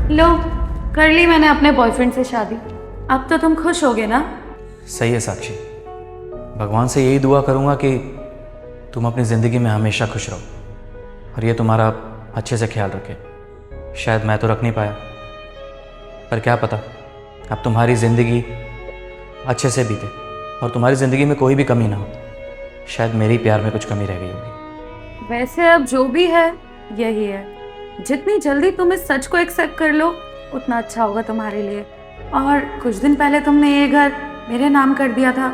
लो, कर ली मैंने अपने बॉयफ्रेंड से शादी। अब तो तुम खुश होगे ना? सही है साक्षी, भगवान से यही दुआ करूँगा कि तुम अपनी ज़िंदगी में हमेशा खुश रहो और ये तुम्हारा अच्छे से ख्याल रखे। शायद मैं तो रख नहीं पाया, पर क्या पता अब तुम्हारी ज़िंदगी अच्छे से बीते और तुम्हारी ज़िंदगी में कोई भी कमी ना हो। शायद मेरी प्यार में कुछ कमी रह गई होगी। वैसे अब जो भी है यही है। जितनी जल्दी तुम इस सच को एक्सेप्ट कर लो उतना अच्छा होगा तुम्हारे लिए। और कुछ दिन पहले तुमने ये घर मेरे नाम कर दिया था,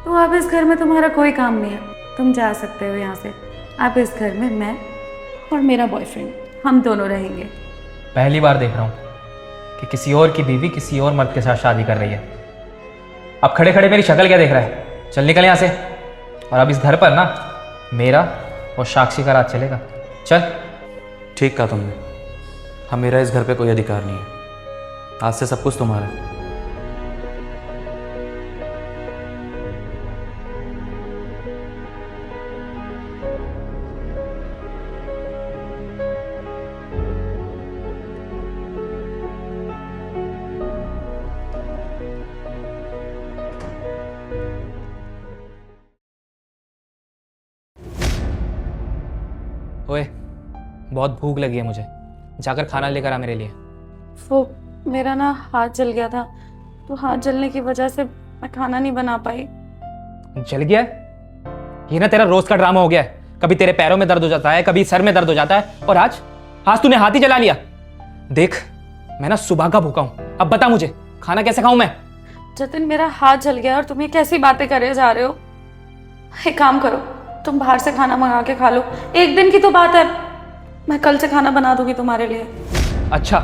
तो अब इस घर में तुम्हारा कोई काम नहीं है। तुम जा सकते हो यहाँ से। अब इस घर में मैं और मेरा बॉयफ्रेंड हम दोनों रहेंगे। पहली बार देख रहा हूँ कि किसी और की बीवी किसी और मर्द के साथ शादी कर रही है। अब खड़े खड़े मेरी शक्ल क्या देख रहा है? चल निकल यहाँ से। और अब इस घर पर ना मेरा और साक्षी का राज चलेगा। चल। ठीक कहा तुमने, अब मेरा इस घर पे कोई अधिकार नहीं है। आज से सब कुछ तुम्हारा है। ओए, बहुत भूख लगी है मुझे, जाकर खाना लेकर आ मेरे लिए। वो मेरा ना हाथ जल गया था, तो हाथ जलने की वजह से मैं खाना नहीं बना पाई। जल गया है? ये ना तेरा रोज का ड्रामा हो गया है। कभी तेरे पैरों में दर्द हो जाता है, कभी सर में दर्द हो जाता है, और आज तूने हाथ ही जला लिया। देख, मैं ना सुबह का भूखा हूं। अब बता मुझे खाना कैसे खाऊं मैं? जतिन, मेरा हाथ जल गया और तुम ये कैसी बातें करे जा रहे हो? एक काम करो, तुम बाहर से खाना मंगा के खा लो। एक दिन की तो बात है, मैं कल से खाना बना दूंगी तुम्हारे लिए। अच्छा,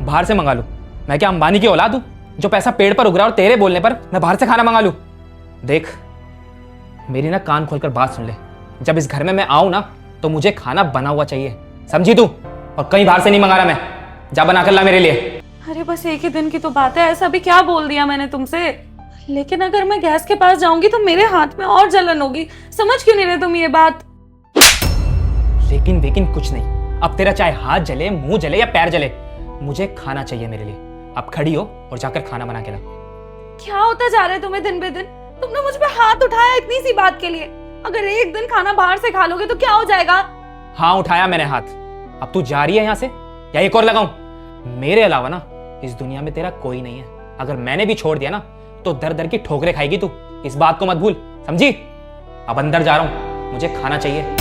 बाहर से मंगा लूं? मैं क्या अंबानी की औलाद हूं जो पैसा पेड़ पर उग रहा है और तेरे बोलने पर मैं बाहर से खाना मंगा लूं? देख, मेरी ना कान खोलकर बात सुन ले। जब इस घर में मैं आऊं ना तो मुझे खाना बना हुआ चाहिए, समझी तू? और कहीं बाहर से नहीं मंगा रहा मैं। जा बना कर ला मेरे लिए। अरे बस एक ही दिन की तो बात है, ऐसा भी क्या बोल दिया मैंने तुमसे? लेकिन अगर मैं गैस के पास जाऊंगी तो मेरे हाथ में और जलन होगी। समझ क्यों नहीं रहे तुम ये बात? लेकिन कुछ नहीं। अब तेरा चाहे हाथ जले, मुंह जले या पैर जले, मुझे खाना चाहिए मेरे लिए। अब खड़ी हो और जाकर खाना बना के ला। क्या होता जा रहा है तुम्हें दिन बे दिन? तुमने मुझ पे हाथ उठाया इतनी सी बात के लिए। अगर एक दिन खाना बाहर से खा लोगे तो क्या हो जाएगा? हाँ, उठाया मैंने हाथ। अब तू जा रही है यहाँ से या एक और लगाऊं? मेरे अलावा ना इस दुनिया में तेरा कोई नहीं है। अगर मैंने भी छोड़ दिया ना तो दर दर की ठोकरें खाएगी तू। इस बात को मत भूल, समझी? अब अंदर जा रहा हूं, मुझे खाना चाहिए।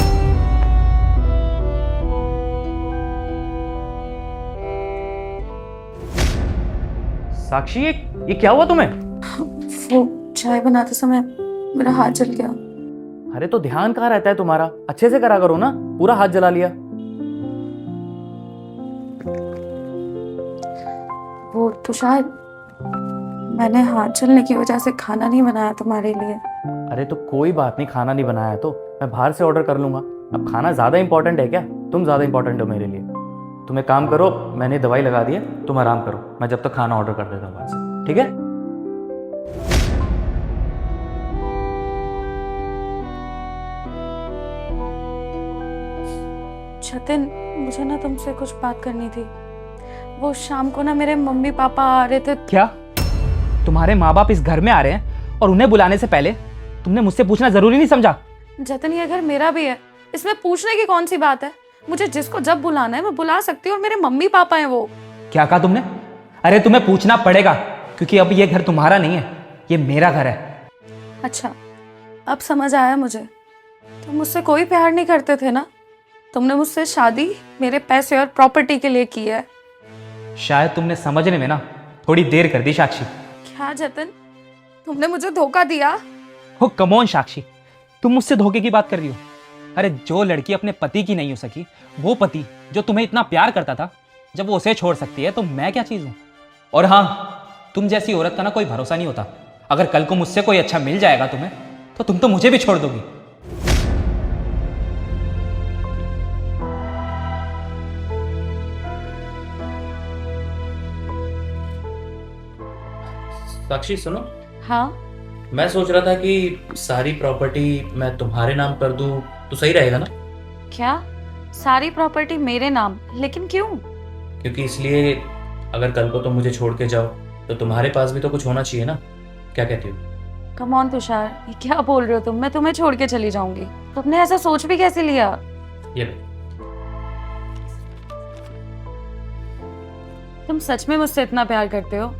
साक्षी, ये क्या हुआ तुम्हें? वो चाय बनाते समय मेरा हाथ जल गया। अरे तो ध्यान कहाँ रहता है तुम्हारा? अच्छे से करा करो ना, पूरा हाथ जला लिया। वो तो शायद मैंने हाथ जलने की वजह से खाना नहीं बनाया तुम्हारे लिए। अरे तो कोई बात नहीं, खाना नहीं बनाया तो मैं बाहर से ऑर्डर कर लूंगा। अब खाना ज़्यादा इंपॉर्टेंट है क्या? तुम ज़्यादा इंपॉर्टेंट हो मेरे लिए। तुम एक काम करो, मैंने दवाई लगा दी है, तुम आराम करो। मैं जब तक खाना ऑर्डर कर देता हूँ बाहर से, ठीक है? जतिन, मुझे ना तुमसे कुछ बात करनी थी। वो शाम को ना मेरे मम्मी पापा आ रहे थे। क्या तुम्हारे माँ बाप इस घर में आ रहे हैं और उन्हें बुलाने से पहले तुमने मुझसे पूछना जरूरी नहीं समझा? जतिन, ये घर मेरा भी है, इसमें पूछने की कौन सी बात है? मुझे जिसको जब बुलाना है मैं बुला सकती हूँ, और मेरे मम्मी पापा हैं वो। क्या कहा तुमने? अरे तुम्हें पूछना पड़ेगा, क्योंकि अब ये घर तुम्हारा नहीं है, ये मेरा घर है। अच्छा, अब समझ आया मुझे। तुम मुझसे कोई प्यार नहीं करते थे ना? तुमने मुझसे शादी मेरे पैसे और प्रॉपर्टी के लिए की है। शायद तुमने समझने में ना थोड़ी देर कर दी साक्षी। क्या जतिन, तुमने मुझे धोखा दिया? हो कम ऑन साक्षी, तुम मुझसे धोखे की बात कर रही हो? अरे जो लड़की अपने पति की नहीं हो सकी, वो पति जो तुम्हें इतना प्यार करता था, जब वो उसे छोड़ सकती है तो मैं क्या चीज हूं? और हाँ, तुम जैसी औरत का ना कोई भरोसा नहीं होता। अगर कल को मुझसे कोई अच्छा मिल जाएगा तुम्हें, तो तुम तो मुझे भी छोड़ दोगी। साक्षी सुनो। हाँ, मैं सोच रहा था कि सारी प्रॉपर्टी मैं तुम्हारे नाम कर दूं तो सही रहेगा ना? क्या सारी प्रॉपर्टी मेरे नाम? लेकिन क्यों? क्योंकि इसलिए अगर कल को तुम मुझे छोड़ के जाओ तो तुम्हारे पास भी तो कुछ होना चाहिए ना। क्या कहती हो? कम ऑन तुषार, ये क्या बोल रहे हो तुम? मैं तुम्हें छोड़ के चली जाऊंगी? तुमने ऐसा सोच भी कैसे लिया? ये लो। तुम सच में मुझसे इतना प्यार करते हो?